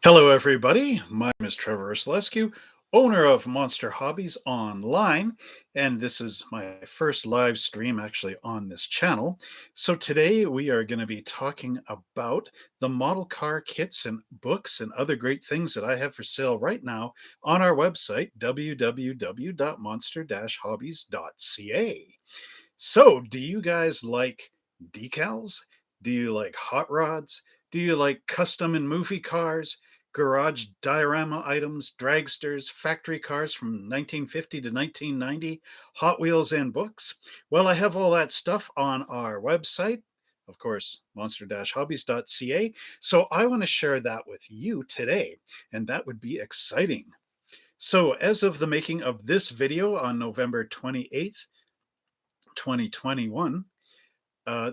Hello, everybody. My name is Trevor Ursulescu, owner of Monster Hobbies Online, and this is my first live stream actually on this channel. So today we are going to be talking about the model car kits and books and other great things that I have for sale right now on our website, www.monster-hobbies.ca. So, do you guys like decals? Do you like hot rods? Do you like custom and movie cars, garage diorama items, dragsters, factory cars from 1950 to 1990, Hot Wheels and books? Well, I have all that stuff on our website, of course, monster-hobbies.ca. So I want to share that with you today, and that would be exciting. So, as of the making of this video on November 28th, 2021,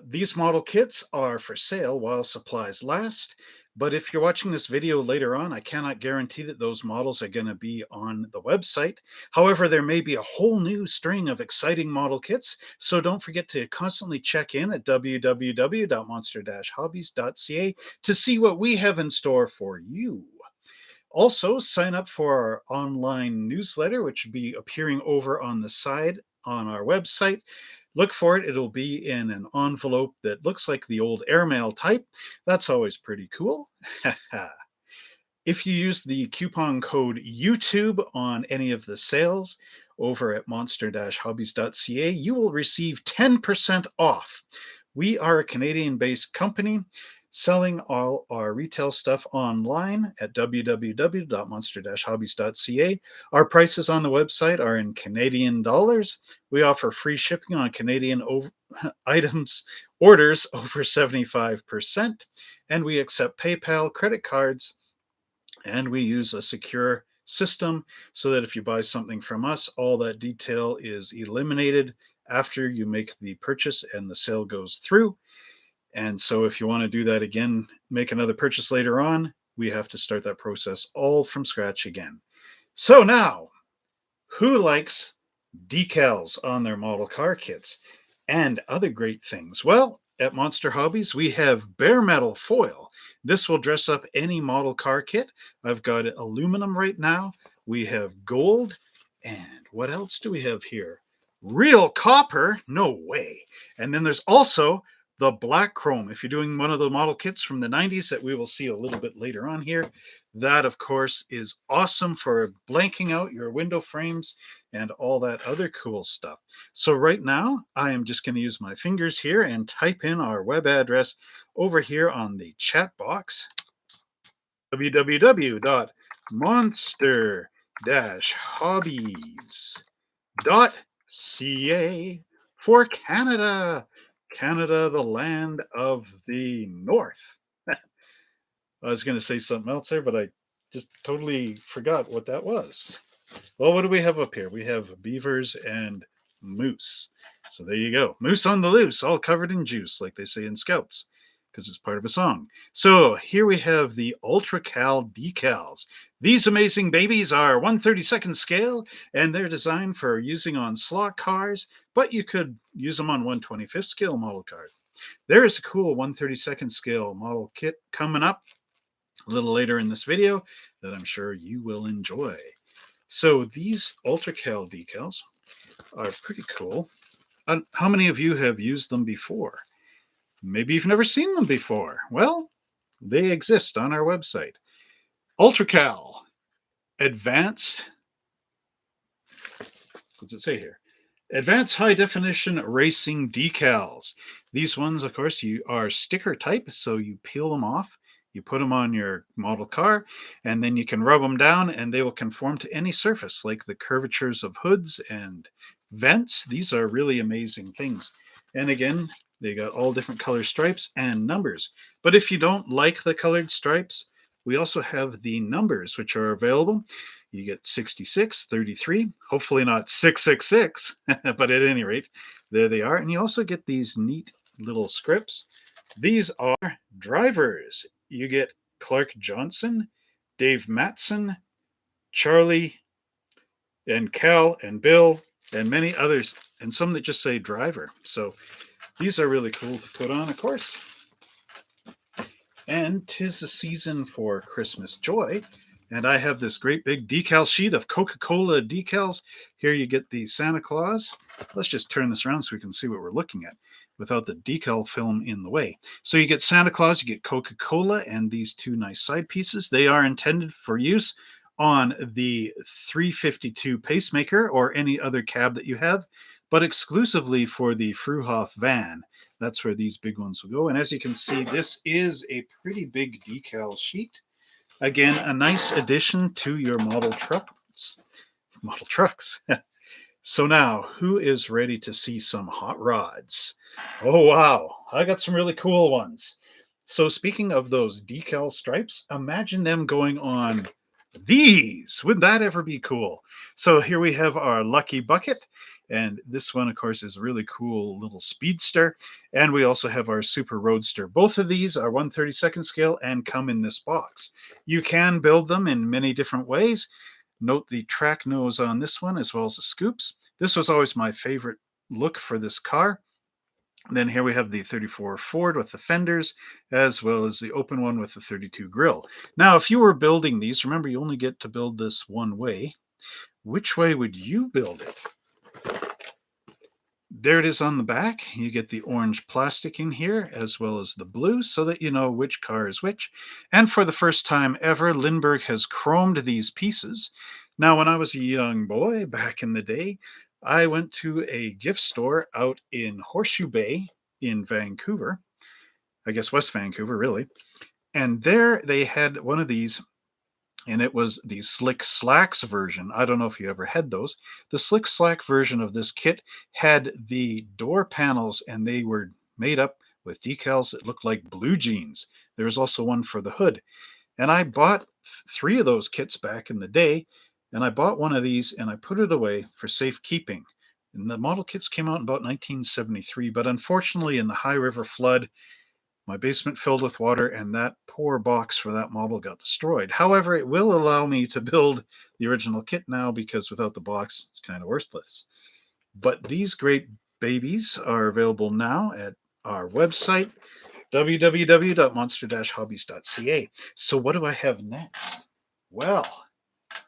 these model kits are for sale while supplies last. But if you're watching this video later on, I cannot guarantee that those models are going to be on the website. However, there may be a whole new string of exciting model kits. So don't forget to constantly check in at www.monster-hobbies.ca to see what we have in store for you. Also, sign up for our online newsletter, which will be appearing over on the side on our website. Look for it. It'll be in an envelope that looks like the old airmail type. That's always pretty cool. If you use the coupon code YouTube on any of the sales over at monster-hobbies.ca, you will receive 10% off. We are a Canadian-based company selling all our retail stuff online at www.monster-hobbies.ca. Our prices on the website are in Canadian dollars. We offer free shipping on Canadian items orders over 75%, and we accept PayPal, credit cards, and we use a secure system so that if you buy something from us, all that detail is eliminated after you make the purchase and the sale goes through. And so if you want to do that again, make another purchase later on, we have to start that process all from scratch again. So now, who likes decals on their model car kits and other great things? Well, at Monster Hobbies, we have bare metal foil. This will dress up any model car kit. I've got aluminum right now. We have gold. And what else do we have here? Real copper? No way. And then there's also the black chrome. If you're doing one of the model kits from the 90s that we will see a little bit later on here, that of course is awesome for blanking out your window frames and all that other cool stuff. So right now, I am just going to use my fingers here and type in our web address over here on the chat box, www.monster-hobbies.ca for Canada. Canada, the land of the North. I was going to say something else there, but I just totally forgot what that was. Well, what do we have up here? We have beavers and moose. So there you go. Moose on the loose, all covered in juice, like they say in Scouts, because it's part of a song. So here we have the ULTRACAL decals. These amazing babies are 1/32nd scale, and they're designed for using on slot cars, but you could use them on 1/25th scale model cars. There is a cool 1/32nd scale model kit coming up a little later in this video that I'm sure you will enjoy. So these ULTRACAL decals are pretty cool. How many of you have used them before? Maybe you've never seen them before. Well, they exist on our website. ULTRACAL Advanced, what's it say here? Advanced High Definition Racing Decals. These ones, of course, you are sticker type, so you peel them off. You put them on your model car, and then you can rub them down, and they will conform to any surface, like the curvatures of hoods and vents. These are really amazing things. And again, they got all different color stripes and numbers. But if you don't like the colored stripes, we also have the numbers, which are available. You get 66, 33, hopefully not 666, but at any rate, there they are. And you also get these neat little scripts. These are drivers. You get Clark Johnson, Dave Matson, Charlie, and Cal, and Bill, and many others, and some that just say driver. So these are really cool to put on, of course. And 'tis the season for Christmas joy. And I have this great big decal sheet of Coca-Cola decals. Here you get the Santa Claus. Let's just turn this around so we can see what we're looking at without the decal film in the way. So you get Santa Claus, you get Coca-Cola, and these two nice side pieces. They are intended for use on the 352 pacemaker or any other cab that you have, but exclusively for the Fruhoff van. That's where these big ones will go. And as you can see, this is a pretty big decal sheet. Again, a nice addition to your model trucks. Model trucks. So now, who is ready to see some hot rods? Oh, wow. I got some really cool ones. So speaking of those decal stripes, imagine them going on these. Wouldn't that ever be cool? So here we have our Lucky Bucket. And this one, of course, is a really cool little speedster. And we also have our Super Roadster. Both of these are 1/32 scale and come in this box. You can build them in many different ways. Note the track nose on this one as well as the scoops. This was always my favorite look for this car. Then here we have the 34 Ford with the fenders, as well as the open one with the 32 grill. Now, if you were building these, remember you only get to build this one way. Which way would you build it? There it is on the back. You get the orange plastic in here, as well as the blue, so that you know which car is which. And for the first time ever, Lindbergh has chromed these pieces. Now, when I was a young boy back in the day, I went to a gift store out in Horseshoe Bay in Vancouver. I guess West Vancouver, really. And there they had one of these, and it was the Slick Slacks version. I don't know if you ever had those. The Slick Slack version of this kit had the door panels, and they were made up with decals that looked like blue jeans. There was also one for the hood. And I bought three of those kits back in the day, and I bought one of these and I put it away for safekeeping. And the model kits came out in about 1973, but unfortunately, in the High River flood, my basement filled with water, and that poor box for that model got destroyed. However, it will allow me to build the original kit now because without the box, it's kind of worthless. But these great babies are available now at our website, www.monster-hobbies.ca. So what do I have next? Well,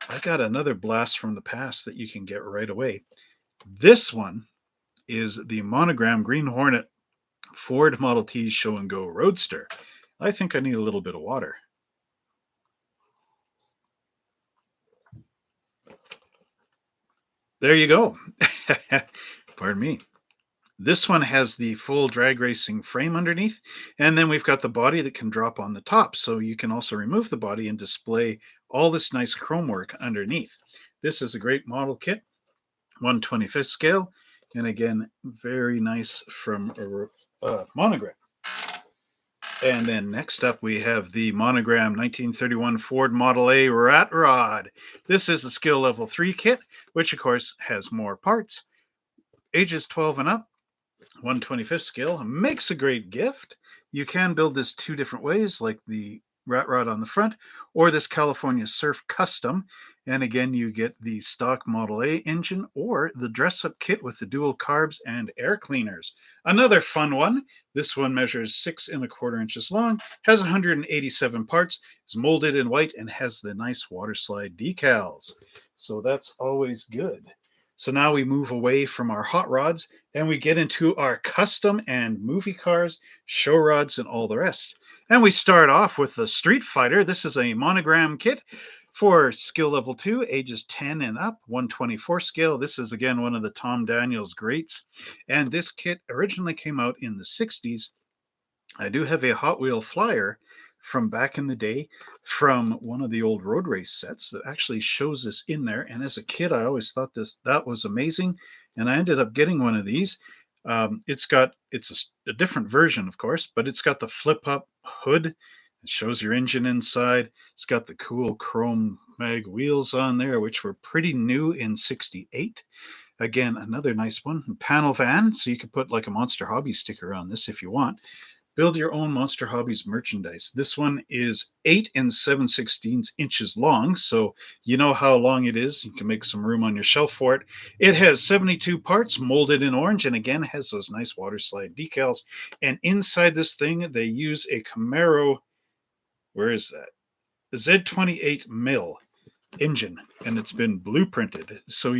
I got another blast from the past that you can get right away. This one is the Monogram Green Hornet Ford Model T Show and Go Roadster. I think I need a little bit of water. There you go. Pardon me. This one has the full drag racing frame underneath, and then we've got the body that can drop on the top, so you can also remove the body and display all this nice chrome work underneath. This is a great model kit, 1/25 scale, and again, very nice from Monogram. And then next up, we have the Monogram 1931 Ford Model A Rat Rod. This is a skill level 3 kit, which of course has more parts. Ages 12 and up, 1/25 scale, makes a great gift. You can build this two different ways, like the Rat Rod on the front, or this California Surf Custom. And again, you get the stock Model A engine or the dress-up kit with the dual carbs and air cleaners. Another fun one. This one measures 6¼ inches long, has 187 parts, is molded in white, and has the nice water slide decals. So that's always good. So now we move away from our hot rods and we get into our custom and movie cars, show rods, and all the rest. And we start off with the Street Fighter. This is a Monogram kit for skill level 2, ages 10 and up, 1/24 scale. This is again one of the Tom Daniels greats. And this kit originally came out in the 60s. I do have a Hot Wheel flyer from back in the day from one of the old road race sets that actually shows this in there. And as a kid, I always thought that was amazing. And I ended up getting one of these. It's a different version, of course, but it's got the flip up hood. It shows your engine inside. It's got the cool chrome mag wheels on there, which were pretty new in 68. Again, another nice one. Panel van, so you could put like a Monster Hobby sticker on this if you want. Build your own Monster Hobbies merchandise. This one is 8 7/16 inches long, so you know how long it is. You can make some room on your shelf for it. It has 72 parts, molded in orange, and again has those nice water slide decals. And inside this thing, they use a Camaro Where is that? The Z28 mil engine, and it's been blueprinted. So,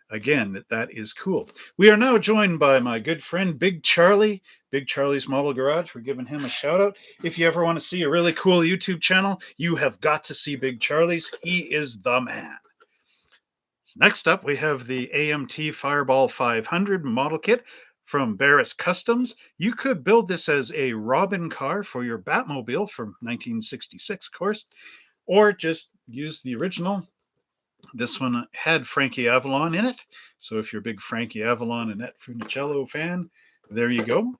again, that is cool. We are now joined by my good friend, Big Charlie, Big Charlie's Model Garage. We're giving him a shout out. If you ever want to see a really cool YouTube channel, you have got to see Big Charlie's. He is the man. Next up, we have the AMT Fireball 500 model kit from Barris Customs. You could build this as a Robin car for your Batmobile from 1966, of course, or just use the original. This one had Frankie Avalon in it. So if you're a big Frankie Avalon and Annette Funicello fan, there you go.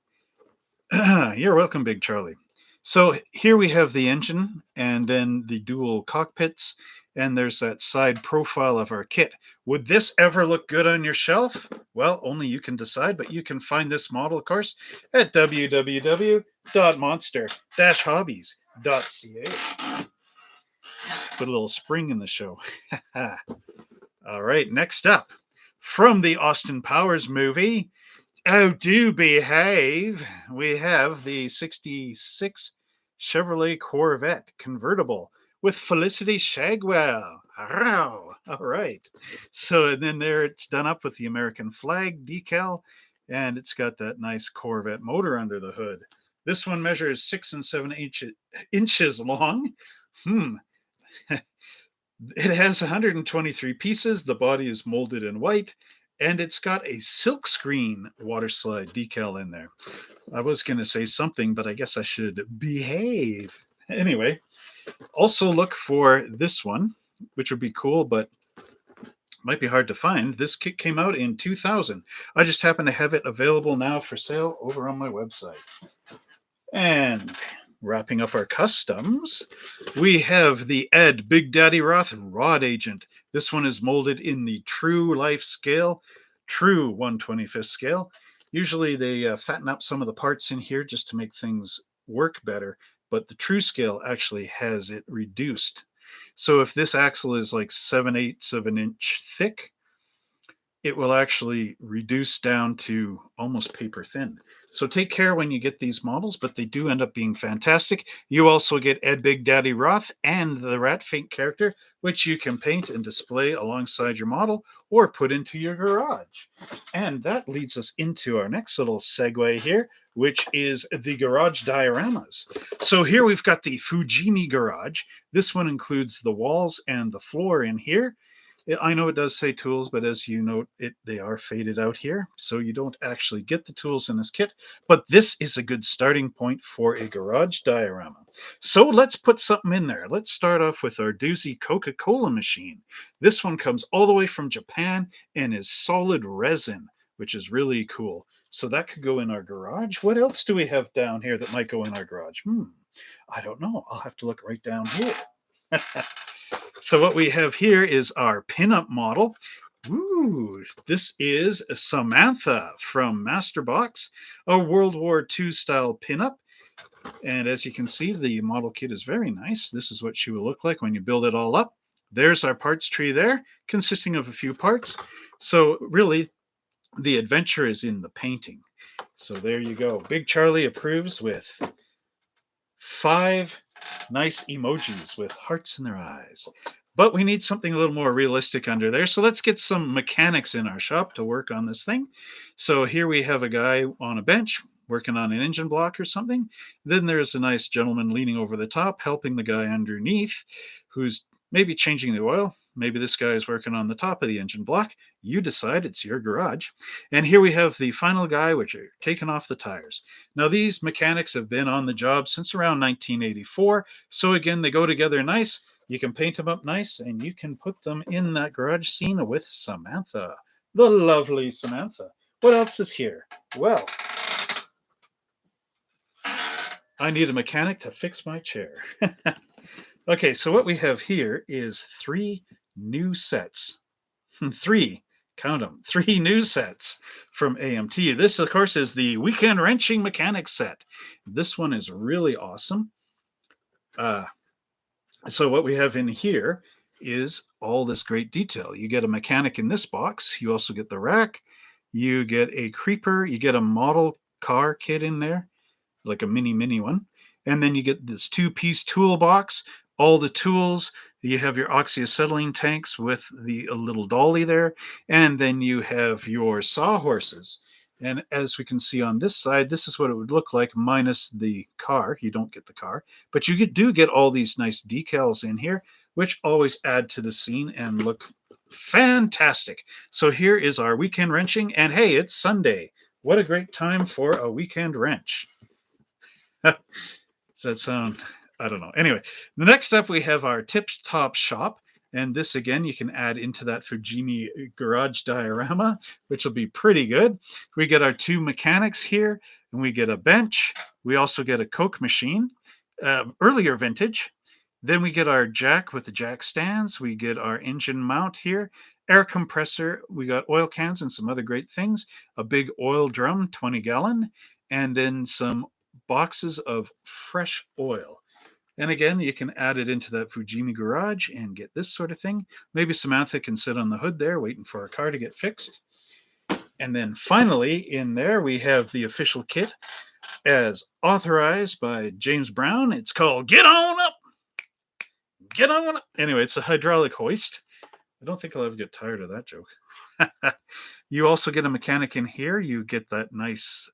You're welcome, Big Charlie. So here we have the engine and then the dual cockpits, and there's that side profile of our kit. Would this ever look good on your shelf? Well, only you can decide, but you can find this model, of course, at www.monster-hobbies.ca. Put a little spring in the show. All right, next up, from the Austin Powers movie, Oh, Do Behave, we have the 66 Chevrolet Corvette convertible with Felicity Shagwell. All right. So, and then there it's done up with the American flag decal, and it's got that nice Corvette motor under the hood. This one measures 6 and 7 inches long. It has 123 pieces. The body is molded in white, and it's got a silkscreen water slide decal in there. I was going to say something, but I guess I should behave. Anyway, also look for this one, which would be cool, but might be hard to find. This kit came out in 2000. I just happen to have it available now for sale over on my website. And wrapping up our customs, we have the Ed Big Daddy Roth Rod Agent. This one is molded in the true life scale, true 1/25th scale. Usually they fatten up some of the parts in here just to make things work better, but the true scale actually has it reduced. So if this axle is like 7/8 of an inch thick, it will actually reduce down to almost paper thin. So take care when you get these models, but they do end up being fantastic. You also get Ed Big Daddy Roth and the Rat Fink character, which you can paint and display alongside your model or put into your garage. And that leads us into our next little segue here, which is the garage dioramas. So here we've got the Fujimi garage. This one includes the walls and the floor in here. I know it does say tools, but as you note, they are faded out here, so you don't actually get the tools in this kit, but this is a good starting point for a garage diorama. So let's put something in there. Let's start off with our doozy Coca-Cola machine. This one comes all the way from Japan and is solid resin, which is really cool. So that could go in our garage. What else do we have down here that might go in our garage? I don't know. I'll have to look right down here. So what we have here is our pinup model. Ooh, this is Samantha from Masterbox, a World War II style pinup. And as you can see, the model kit is very nice. This is what she will look like when you build it all up. There's our parts tree there, consisting of a few parts. So really, the adventure is in the painting. So there you go. Big Charlie approves with 5 nice emojis with hearts in their eyes. But we need something a little more realistic under there. So let's get some mechanics in our shop to work on this thing. So here we have a guy on a bench working on an engine block or something. Then there's a nice gentleman leaning over the top, helping the guy underneath, who's maybe changing the oil. Maybe this guy is working on the top of the engine block. You decide, it's your garage. And here we have the final guy, which are taking off the tires. Now, these mechanics have been on the job since around 1984. So again, they go together nice. You can paint them up nice, and you can put them in that garage scene with Samantha, the lovely Samantha. What else is here? Well, I need a mechanic to fix my chair. Okay, so what we have here is 3 new sets. 3, count them, 3 new sets from AMT. This, of course, is the Weekend Wrenching Mechanics set. This one is really awesome. So what we have in here is all this great detail. You get a mechanic in this box. You also get the rack. You get a creeper. You get a model car kit in there, like a mini one. And then you get this 2-piece toolbox, all the tools. You have your oxyacetylene tanks with a little dolly there. And then you have your sawhorses. And as we can see on this side, this is what it would look like minus the car. You don't get the car, but you do get all these nice decals in here, which always add to the scene and look fantastic. So here is our weekend wrenching. And hey, it's Sunday. What a great time for a weekend wrench. Does that sound? I don't know. Anyway, the next up we have our tip-top shop. And this, again, you can add into that Fujimi garage diorama, which will be pretty good. We get our 2 mechanics here, and we get a bench. We also get a Coke machine, earlier vintage. Then we get our jack with the jack stands. We get our engine mount here, air compressor. We got oil cans and some other great things, a big oil drum, 20-gallon, and then some boxes of fresh oil. And again, you can add it into that Fujimi garage and get this sort of thing. Maybe Samantha can sit on the hood there waiting for her car to get fixed. And then finally in there, we have the official kit as authorized by James Brown. It's called Get On Up. Get on up. Anyway, it's a hydraulic hoist. I don't think I'll ever get tired of that joke. You also get a mechanic in here. You get that nice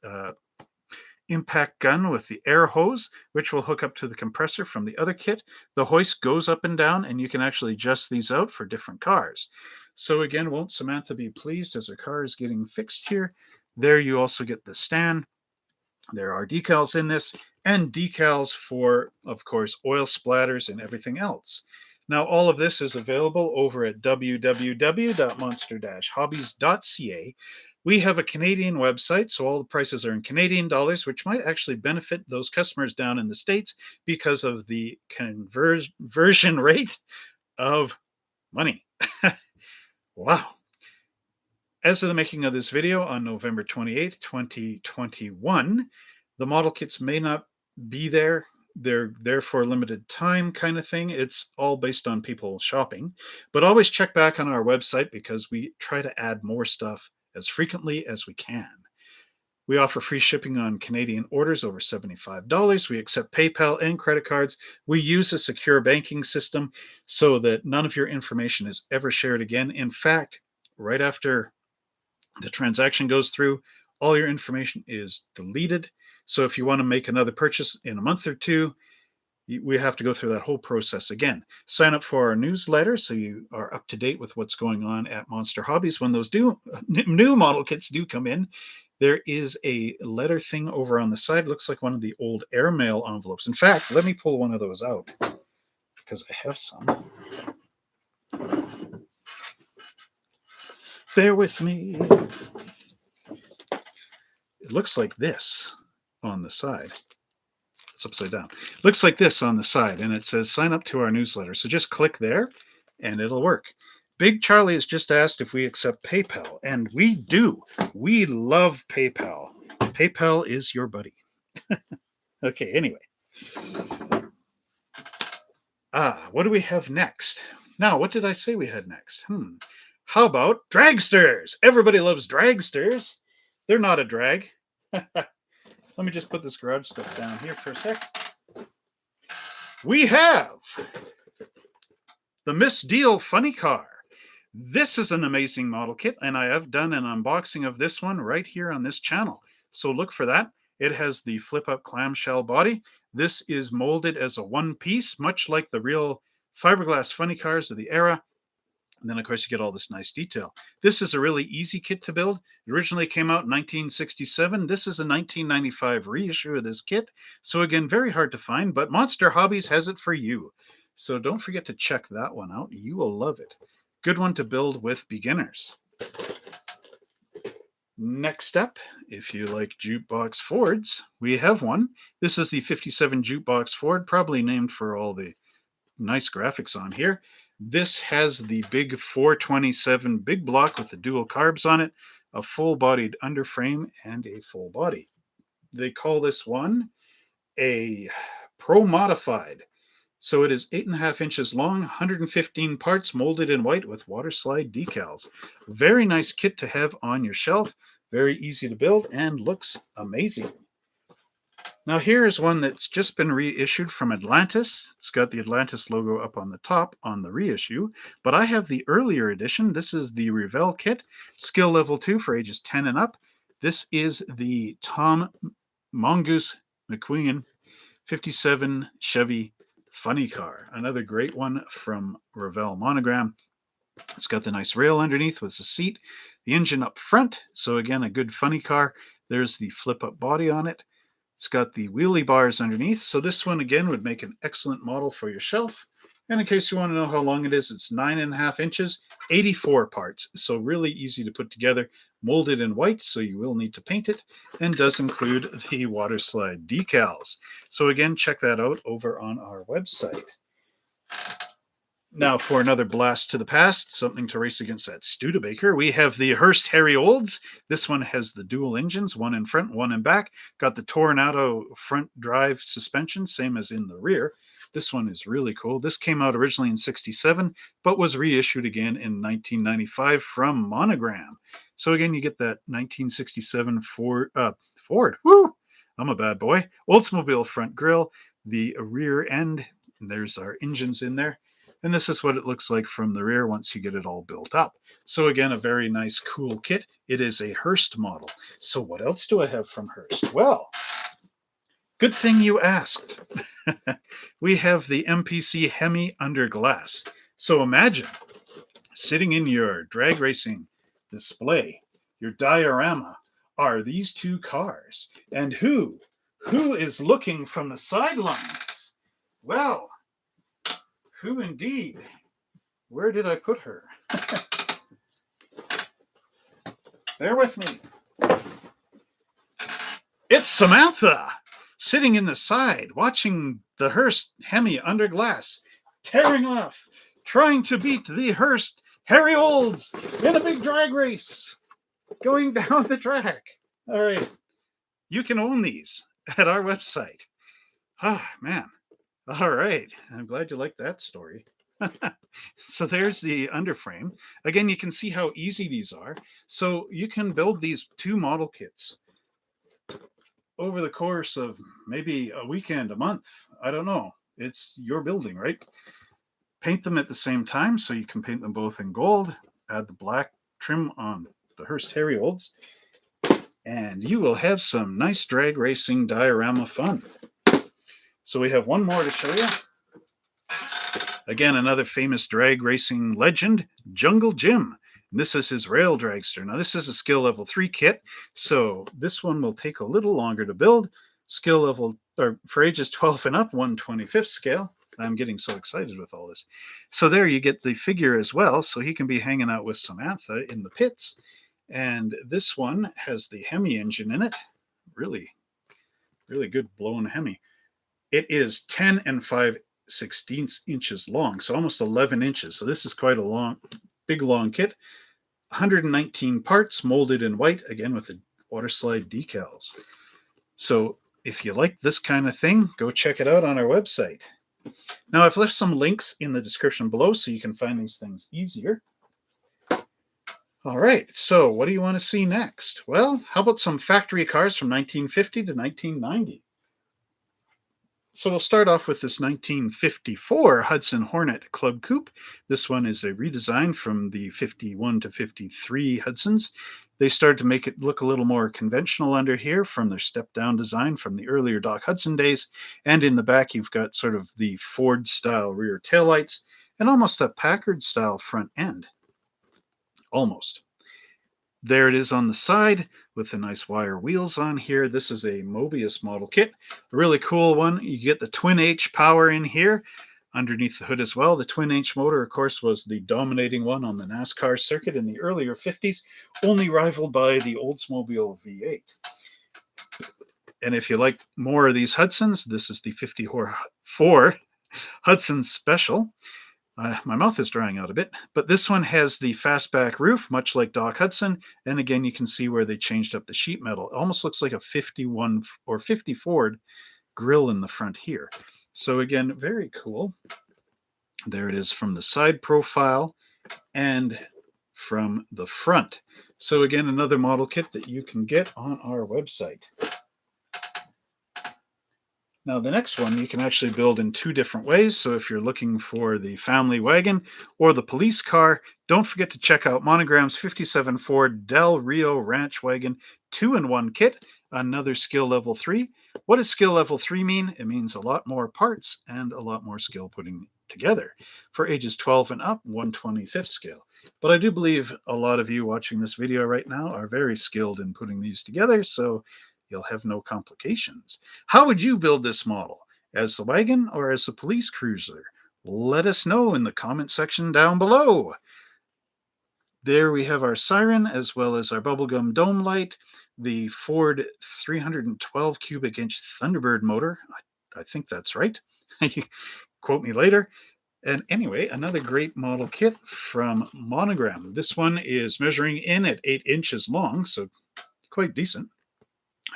impact gun with the air hose, which will hook up to the compressor from the other kit. The hoist goes up and down, and you can actually adjust these out for different cars. So again, won't Samantha be pleased as her car is getting fixed here? There you also get the stand. There are decals in this, and decals for, of course, oil splatters and everything else. Now, all of this is available over at www.monster-hobbies.ca. We have a Canadian website, so all the prices are in Canadian dollars, which might actually benefit those customers down in the States because of the conversion rate of money. Wow. As of the making of this video on November 28th, 2021, the model kits may not be there. They're there for a limited time kind of thing. It's all based on people shopping. But always check back on our website because we try to add more stuff as frequently as we can. We offer free shipping on Canadian orders over $75. We accept PayPal and credit cards. We use a secure banking system so that none of your information is ever shared again. In fact, right after the transaction goes through, all your information is deleted. So if you want to make another purchase in a month or two, we have to go through that whole process again. Sign up for our newsletter so you are up to date with what's going on at Monster Hobbies. When those new model kits do come in, there is a letter thing over on the side. Looks like one of the old airmail envelopes. In fact, let me pull one of those out because I have some. Bear with me. It looks like this on the side. It's upside down. It looks like this on the side, and it says sign up to our newsletter. So just click there, and it'll work. Big Charlie has just asked if we accept PayPal, and we do. We love PayPal. PayPal is your buddy. Okay, anyway. What do we have next? Now, what did I say we had next? How about dragsters? Everybody loves dragsters. They're not a drag. Let me just put this garage stuff down here for a sec. We have the Miss Deal Funny Car. This is an amazing model kit, and I have done an unboxing of this one right here on this channel. So look for that. It has the flip-up clamshell body. This is molded as a one-piece, much like the real fiberglass funny cars of the era. And then, of course, you get all this nice detail. This is a really easy kit to build. It originally came out in 1967. This is a 1995 reissue of this kit. So again, very hard to find, but Monster Hobbies has it for you. So don't forget to check that one out. You will love it. Good one to build with beginners. Next up, if you like jukebox Fords, we have one. This is the 57 jukebox Ford, probably named for all the nice graphics on here. This has the big 427 big block with the dual carbs on it, a full-bodied underframe, and a full body. They call this one a Pro Modified. So it is 8.5 inches long, 115 parts, molded in white with water slide decals. Very nice kit to have on your shelf. Very easy to build and looks amazing. Now here is one that's just been reissued from Atlantis. It's got the Atlantis logo up on the top on the reissue, but I have the earlier edition. This is the Revell kit, skill level 2 for ages 10 and up. This is the Tom Mongoose McQueen 57 Chevy Funny Car, another great one from Revell Monogram. It's got the nice rail underneath with the seat, the engine up front. So again, a good funny car. There's the flip up body on it. It's got the wheelie bars underneath. So this one again would make an excellent model for your shelf. And in case you want to know how long it is, it's 9.5 inches, 84 parts. So really easy to put together, molded in white, so you will need to paint it, and does include the water slide decals. So again, check that out over on our website. Now for another blast to the past, something to race against that Studebaker, we have the Hurst Harry Olds. This one has the dual engines, one in front, one in back. Got the Tornado front drive suspension, same as in the rear. This one is really cool. This came out originally in '67, but was reissued again in 1995 from Monogram. So again, you get that 1967 Ford. Woo! I'm a bad boy. Oldsmobile front grille, the rear end. And there's our engines in there. And this is what it looks like from the rear once you get it all built up. So again, a very nice, cool kit. It is a Hurst model. So what else do I have from Hurst? Well, good thing you asked. We have the MPC Hemi under glass. So imagine sitting in your drag racing display, your diorama are these two cars. And who is looking from the sidelines? Well, who indeed? Where did I put her? Bear with me. It's Samantha, sitting in the side, watching the Hurst Hemi under glass, tearing off, trying to beat the Hurst Harry Olds in a big drag race, going down the track. All right. You can own these at our website. Ah, man. All right. I'm glad you liked that story. So there's the underframe. Again, you can see how easy these are. So you can build these two model kits over the course of maybe a weekend, a month. I don't know. It's your building, right? Paint them at the same time. So you can paint them both in gold, add the black trim on the Hurst Harry Olds, and you will have some nice drag racing diorama fun. So we have one more to show you. Again, another famous drag racing legend, Jungle Jim. This is his rail dragster. Now, this is a skill level 3 kit, so this one will take a little longer to build. Skill level, or for ages 12 and up, 1/25th scale. I'm getting so excited with all this. So there you get the figure as well, so he can be hanging out with Samantha in the pits. And this one has the Hemi engine in it. Really, really good blown Hemi. It is 10 and 5/16 inches long, so almost 11 inches. So this is quite a long, big, long kit. 119 parts, molded in white, again with the water slide decals. So if you like this kind of thing, go check it out on our website. Now, I've left some links in the description below so you can find these things easier. All right, so what do you want to see next? Well, how about some factory cars from 1950 to 1990? So we'll start off with this 1954 Hudson Hornet Club Coupe. This one is a redesign from the 51 to 53 Hudsons. They started to make it look a little more conventional under here from their step-down design from the earlier Doc Hudson days. And in the back, you've got sort of the Ford-style rear taillights and almost a Packard-style front end. Almost. There it is on the side with the nice wire wheels on here. This is a Mobius model kit, a really cool one. You get the twin H power in here underneath the hood as well. The twin H motor, of course, was the dominating one on the NASCAR circuit in the earlier 50s, only rivaled by the Oldsmobile V8. And if you like more of these Hudsons, this is the 54 Hudson Special. My mouth is drying out a bit, but this one has the fastback roof, much like Doc Hudson. And again, you can see where they changed up the sheet metal. It almost looks like a 51 or 50 Ford grille in the front here. So again, very cool. There it is from the side profile and from the front. So again, another model kit that you can get on our website. Now, the next one you can actually build in two different ways. So if you're looking for the family wagon or the police car, don't forget to check out Monogram's 57 Ford Del Rio Ranch Wagon 2-in-1 kit, another skill level 3. What does skill level 3 mean? It means a lot more parts and a lot more skill putting together. For ages 12 and up, 1/25th scale. But I do believe a lot of you watching this video right now are very skilled in putting these together, so you'll have no complications. How would you build this model? As the wagon or as the police cruiser? Let us know in the comment section down below. There we have our siren as well as our bubblegum dome light, the Ford 312 cubic inch Thunderbird motor. I think that's right. Quote me later. And anyway, another great model kit from Monogram. This one is measuring in at 8 inches long, so quite decent.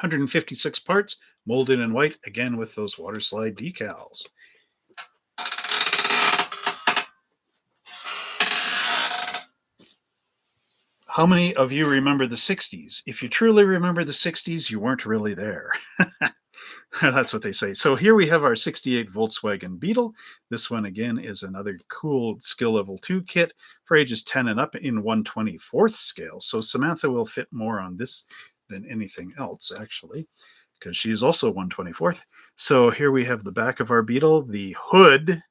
156 parts, molded in white, again with those water slide decals. How many of you remember the 60s? If you truly remember the 60s, you weren't really there. That's what they say. So here we have our 68 Volkswagen Beetle. This one, again, is another cool skill level 2 kit for ages 10 and up in 1/24th scale. So Samantha will fit more on this than anything else, actually, because she is also 1/24th. So here we have the back of our Beetle. The hood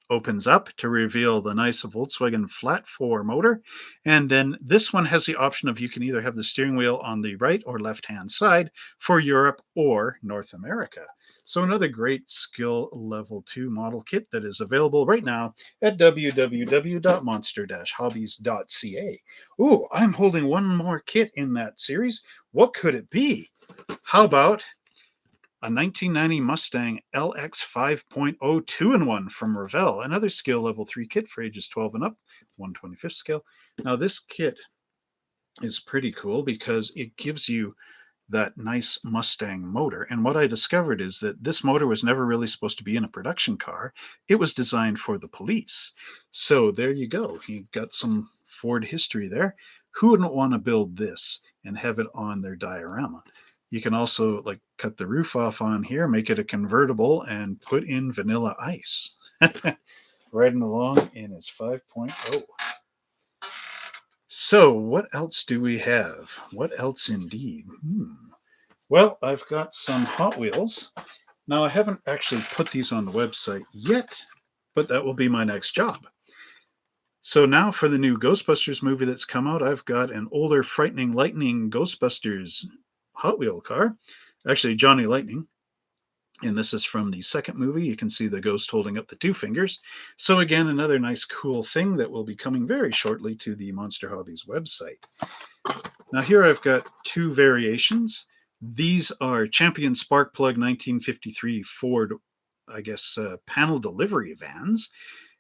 opens up to reveal the nice Volkswagen flat 4 motor. And then this one has the option of you can either have the steering wheel on the right or left hand side for Europe or North America. So another great skill level 2 model kit that is available right now at www.monster-hobbies.ca. Ooh, I'm holding one more kit in that series. What could it be? How about a 1990 Mustang LX 5.0 2-in-1 from Revell, another skill level 3 kit for ages 12 and up, 1/25th scale. Now, this kit is pretty cool because it gives you that nice Mustang motor. And what I discovered is that this motor was never really supposed to be in a production car. It was designed for the police. So there you go. You got some Ford history there. Who wouldn't want to build this and have it on their diorama? You can also like cut the roof off on here, make it a convertible, and put in Vanilla Ice. Riding along in his 5.0. So what else do we have? What else indeed? Well, I've got some Hot Wheels. Now, I haven't actually put these on the website yet, but that will be my next job. So now for the new Ghostbusters movie that's come out, I've got an older Frightening Lightning Ghostbusters Hot Wheel car. Actually, Johnny Lightning. And this is from the second movie. You can see the ghost holding up the two fingers. So again, another nice cool thing that will be coming very shortly to the Monster Hobbies website. Now here I've got two variations. These are Champion Sparkplug 1953 Ford, I guess, panel delivery vans.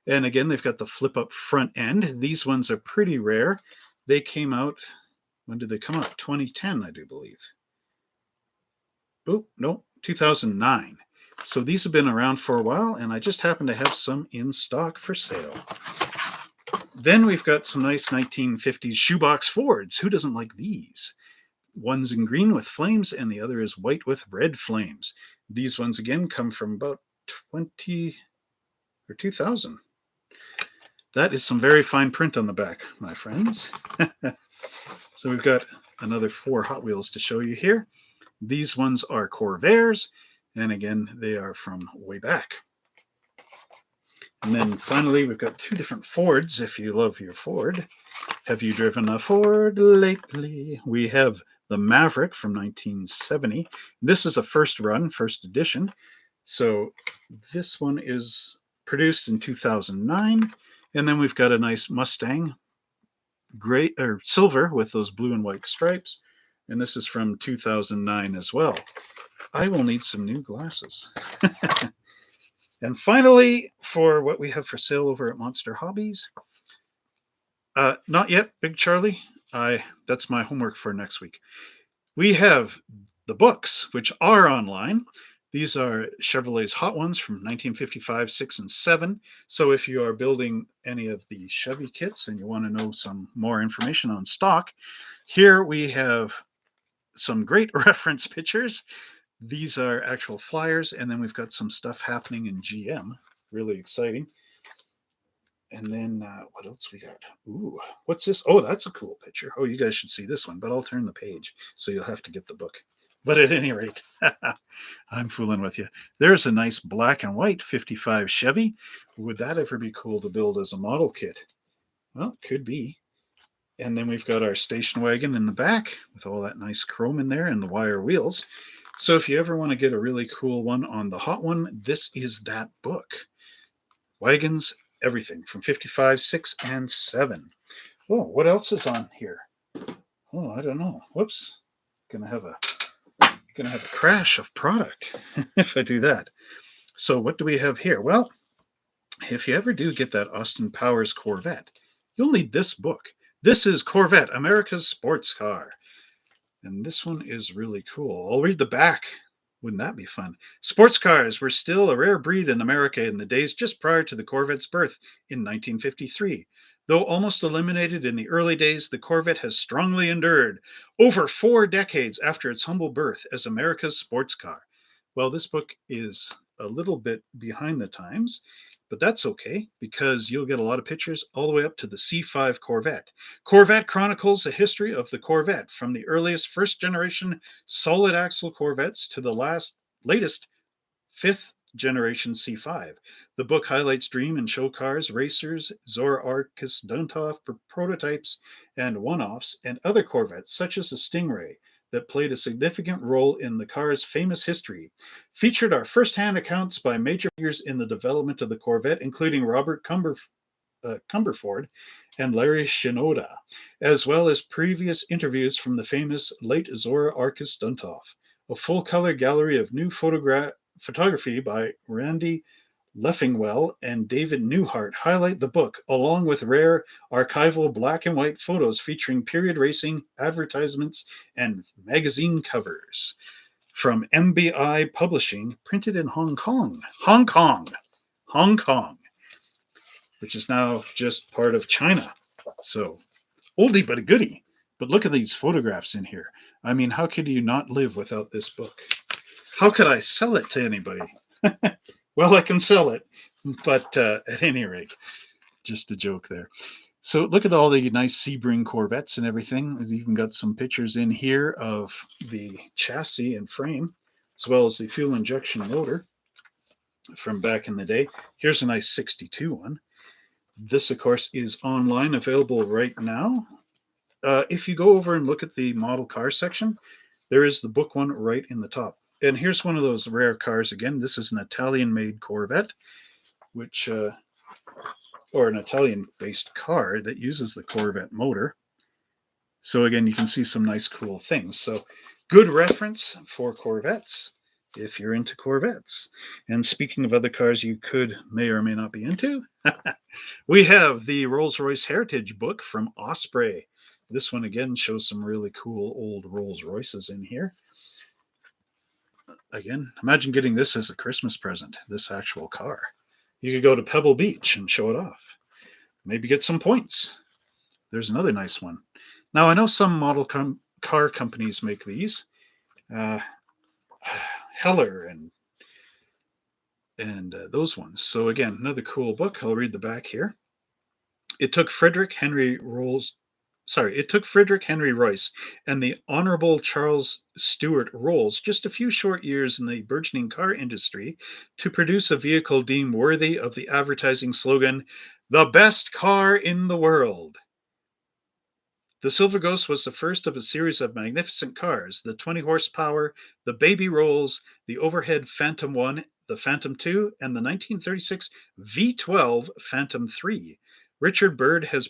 And again, they've got the flip up front end. These ones are pretty rare. They came out, when did they come out? 2010, I do believe. Oh, no, 2009. So these have been around for a while, and I just happen to have some in stock for sale. Then we've got some nice 1950s shoebox Fords. Who doesn't like these? One's in green with flames, and the other is white with red flames. These ones, again, come from about 20 or 2000. That is some very fine print on the back, my friends. So we've got another 4 Hot Wheels to show you here. These ones are Corvairs, and again, they are from way back. And then finally, we've got 2 different Fords, if you love your Ford. Have you driven a Ford lately? We have the Maverick from 1970. This is a first run, first edition. So this one is produced in 2009. And then we've got a nice Mustang, gray or silver with those blue and white stripes. And this is from 2009 as well. I will need some new glasses. And finally, for what we have for sale over at Monster Hobbies, not yet, Big Charlie. That's my homework for next week. We have the books, which are online. These are Chevrolet's Hot Ones from 1955, 6, and 7. So if you are building any of the Chevy kits and you want to know some more information on stock, here we have some great reference pictures. These are actual flyers, and then we've got some stuff happening in GM. Really exciting. And then what else we got? Ooh, what's this? Oh, that's a cool picture. Oh, you guys should see this one, but I'll turn the page, so you'll have to get the book. But at any rate, I'm fooling with you. There's a nice black and white 55 Chevy. Would that ever be cool to build as a model kit? Well, could be. And then we've got our station wagon in the back with all that nice chrome in there and the wire wheels. So if you ever want to get a really cool one on the hot one, this is that book. Wagons, everything from 55, 6, and 7. Oh, what else is on here? Oh, I don't know. Whoops. Gonna have a crash of product if I do that. So what do we have here? Well, if you ever do get that Austin Powers Corvette, you'll need this book. This is Corvette, America's Sports Car. And this one is really cool. I'll read the back. Wouldn't that be fun? Sports cars were still a rare breed in America in the days just prior to the Corvette's birth in 1953. Though almost eliminated in the early days, the Corvette has strongly endured over 4 decades after its humble birth as America's sports car. Well, this book is a little bit behind the times, but that's okay because you'll get a lot of pictures all the way up to the C5 Corvette. Corvette chronicles the history of the Corvette from the earliest first generation solid axle Corvettes to the latest fifth generation C5. The book highlights dream and show cars, racers, Zora-Arkus Duntov prototypes, and one-offs, and other Corvettes such as the Stingray that played a significant role in the car's famous history. Featured are first-hand accounts by major figures in the development of the Corvette, including Robert Cumberford and Larry Shinoda, as well as previous interviews from the famous late Zora-Arkus Duntov. A full-color gallery of new photography by Randy Leffingwell and David Newhart highlight the book, along with rare archival black and white photos featuring period racing, advertisements, and magazine covers. From MBI Publishing, printed in Hong Kong, which is now just part of China. So, oldie but a goodie. But look at these photographs in here. I mean, how could you not live without this book? How could I sell it to anybody? Well, I can sell it, but at any rate, just a joke there. So look at all the nice Sebring Corvettes and everything. We've even got some pictures in here of the chassis and frame, as well as the fuel injection motor from back in the day. Here's a nice 62 one. This, of course, is online, available right now. If you go over and look at the model car section, there is the book one right in the top. And here's one of those rare cars again. This is an Italian-made Corvette, which, or an Italian-based car that uses the Corvette motor. So again, you can see some nice, cool things. So good reference for Corvettes if you're into Corvettes. And speaking of other cars you may or may not be into, we have the Rolls-Royce Heritage book from Osprey. This one again shows some really cool old Rolls-Royces in here. Again, imagine getting this as a Christmas present, this actual car. You could go to Pebble Beach and show it off. Maybe get some points. There's another nice one. Now, I know some model car companies make these. Heller and those ones. So again, another cool book. I'll read the back here. It took Frederick Henry Royce and the Honorable Charles Stewart Rolls just a few short years in the burgeoning car industry to produce a vehicle deemed worthy of the advertising slogan, "The best car in the world." The Silver Ghost was the first of a series of magnificent cars, the 20 horsepower, the Baby Rolls, the overhead Phantom 1, the Phantom 2, and the 1936 V12 Phantom 3. Richard Byrd has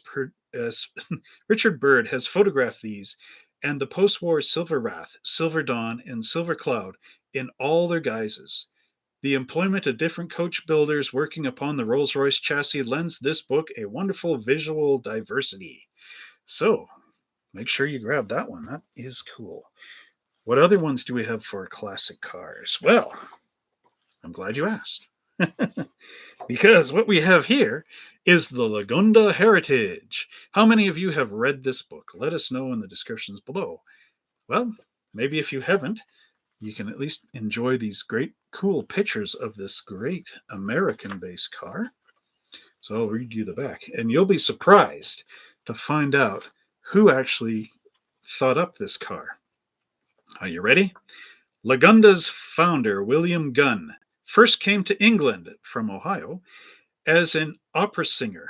photographed these and the post-war Silver Wrath, Silver Dawn, and Silver Cloud in all their guises. The employment of different coach builders working upon the Rolls-Royce chassis lends this book a wonderful visual diversity. So, make sure you grab that one. That is cool. What other ones do we have for classic cars? Well, I'm glad you asked. Because what we have here is the Lagonda Heritage. How many of you have read this book? Let us know in the descriptions below. Well, maybe if you haven't, you can at least enjoy these great, cool pictures of this great American-based car. So I'll read you the back, and you'll be surprised to find out who actually thought up this car. Are you ready? Lagonda's founder, William Gunn, first came to England from Ohio as an opera singer.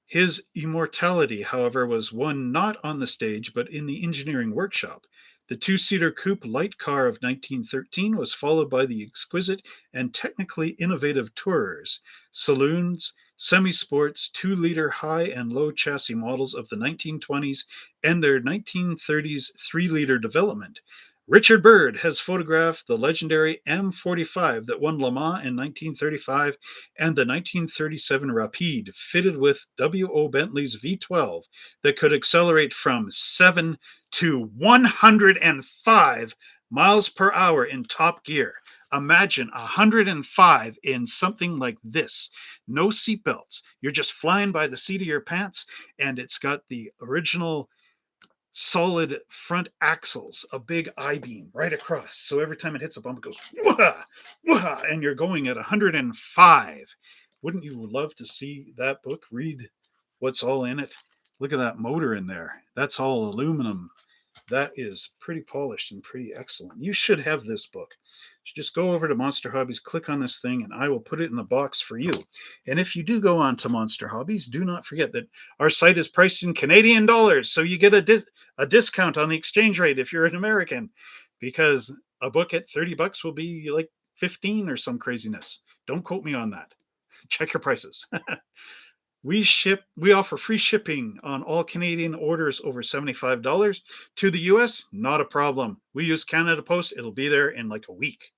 His immortality, however, was won not on the stage but in the engineering workshop. The two-seater coupe light car of 1913 was followed by the exquisite and technically innovative Tourers, saloons, semi-sports, 2-liter high and low chassis models of the 1920s, and their 1930s 3-liter development. Richard Byrd has photographed the legendary M45 that won Le Mans in 1935 and the 1937 Rapide, fitted with W.O. Bentley's V12 that could accelerate from 7 to 105 miles per hour in top gear. Imagine 105 in something like this. No seatbelts. You're just flying by the seat of your pants, and it's got the original solid front axles, a big I-beam right across. So every time it hits a bump, it goes, wah, wah, and you're going at 105. Wouldn't you love to see that book? Read what's all in it. Look at that motor in there. That's all aluminum. That is pretty polished and pretty excellent. You should have this book. Just go over to Monster Hobbies, click on this thing, and I will put it in the box for you. And if you do go on to Monster Hobbies, do not forget that our site is priced in Canadian dollars, so you get a discount on the exchange rate if you're an American, because a book at $30 will be like 15 or some craziness. Don't quote me on that. Check your prices. We offer free shipping on all Canadian orders over $75. To the US, not a problem. We use Canada Post. It'll be there in like a week.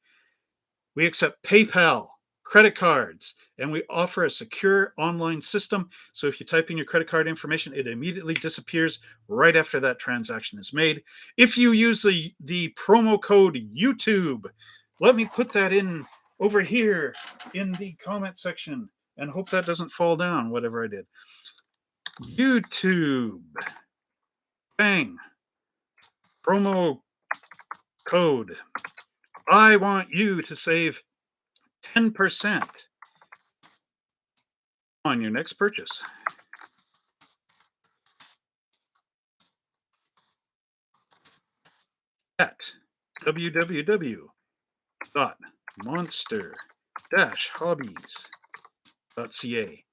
We accept PayPal, credit cards, and we offer a secure online system. So if you type in your credit card information, it immediately disappears right after that transaction is made. If you use the promo code YouTube, let me put that in over here in the comment section, and hope that doesn't fall down, whatever I did. YouTube. Bang. Promo code. I want you to save 10% on your next purchase. At www.monster-hobbies.ca,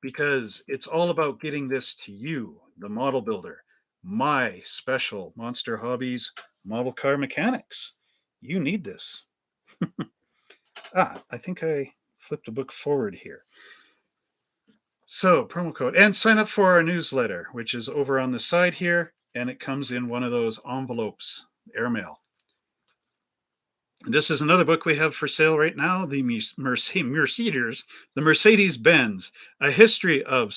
because it's all about getting this to you, the model builder, my special Monster Hobbies model car mechanics. You need this. I think I flipped a book forward here. So, promo code, and sign up for our newsletter, which is over on the side here, and it comes in one of those envelopes, airmail. This is another book we have for sale right now, the Mercedes-Benz, a history of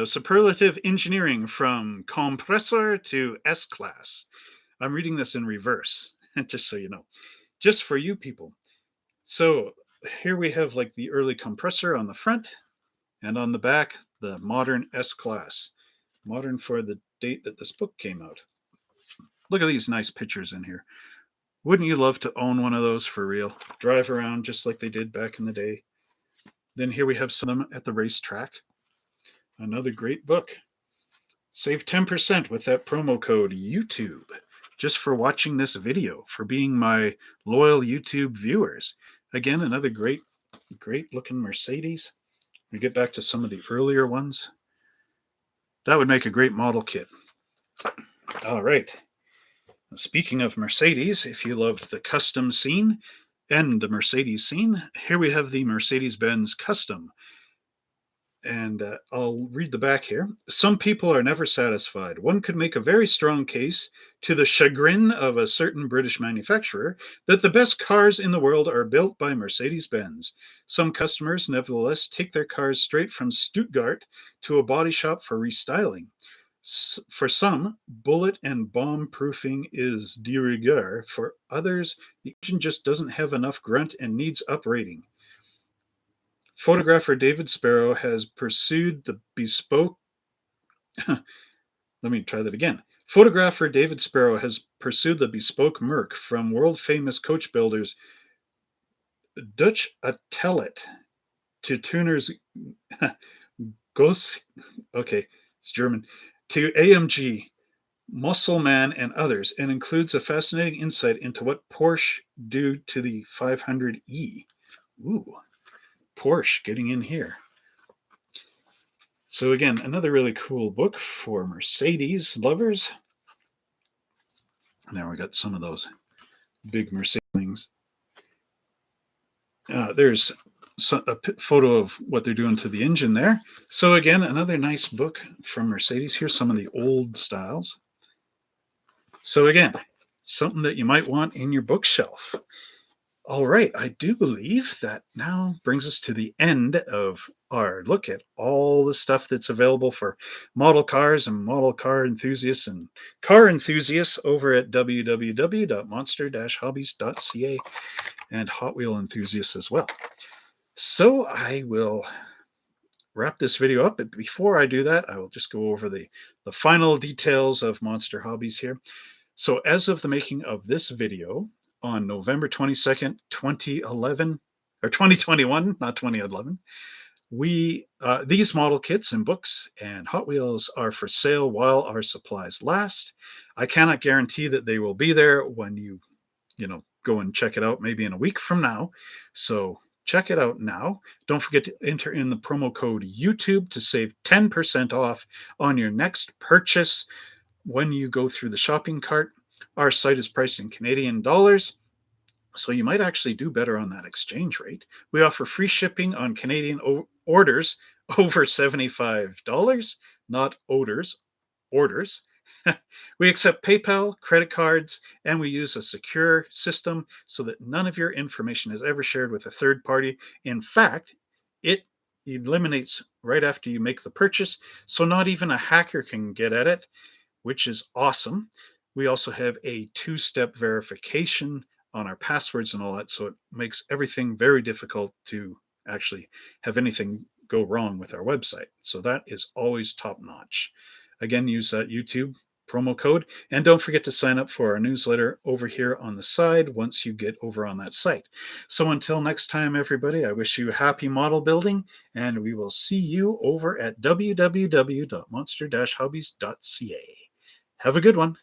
superlative engineering from compressor to S-Class. I'm reading this in reverse, just so you know, just for you people. So here we have like the early compressor on the front, and on the back, the modern S-Class. Modern for the date that this book came out. Look at these nice pictures in here. Wouldn't you love to own one of those for real? Drive around just like they did back in the day. Then here we have some of them at the racetrack. Another great book. Save 10% with that promo code YouTube, just for watching this video, for being my loyal YouTube viewers. Again, another great looking Mercedes. We get back to some of the earlier ones. That would make a great model kit. All right. Speaking of Mercedes, if you love the custom scene and the Mercedes scene, here we have the Mercedes-Benz Custom. And I'll read the back here. Some people are never satisfied. One could make a very strong case, to the chagrin of a certain British manufacturer, that the best cars in the world are built by Mercedes-Benz. Some customers, nevertheless, take their cars straight from Stuttgart to a body shop for restyling. For some, bullet and bomb proofing is de rigueur. For others, the engine just doesn't have enough grunt and needs uprating. Photographer David Sparrow has pursued the bespoke. Let me try that again. Photographer David Sparrow has pursued the bespoke Merc from world-famous coach builders Dutch Attelet to tuners Gos, okay, it's German, to AMG, Musselman, and others, and includes a fascinating insight into what Porsche do to the 500e. Ooh, Porsche getting in here. So again, another really cool book for Mercedes lovers. Now we got some of those big Mercedes things. There's a photo of what they're doing to the engine there. So again, another nice book from Mercedes. Here's some of the old styles. So again, something that you might want in your bookshelf. All right, I do believe that now brings us to the end of our look at all the stuff that's available for model cars and model car enthusiasts and car enthusiasts over at www.monster-hobbies.ca and Hot Wheel enthusiasts as well. So I will wrap this video up, but before I do that, I will just go over the final details of Monster Hobbies here. So as of the making of this video on November 22nd, 2011, or 2021, not 2011, these model kits and books and Hot Wheels are for sale while our supplies last. I cannot guarantee that they will be there when you go and check it out maybe in a week from now. So check it out now. Don't forget to enter in the promo code YouTube to save 10% off on your next purchase when you go through the shopping cart. Our site is priced in Canadian dollars, so you might actually do better on that exchange rate. We offer free shipping on Canadian orders over $75, not orders. We accept PayPal, credit cards, and we use a secure system so that none of your information is ever shared with a third party. In fact, it eliminates right after you make the purchase, so not even a hacker can get at it, which is awesome. We also have a two-step verification on our passwords and all that, so it makes everything very difficult to actually have anything go wrong with our website. So that is always top-notch. Again, use that YouTube promo code, and don't forget to sign up for our newsletter over here on the side once you get over on that site. So until next time, everybody, I wish you happy model building, and we will see you over at www.monster-hobbies.ca. Have a good one.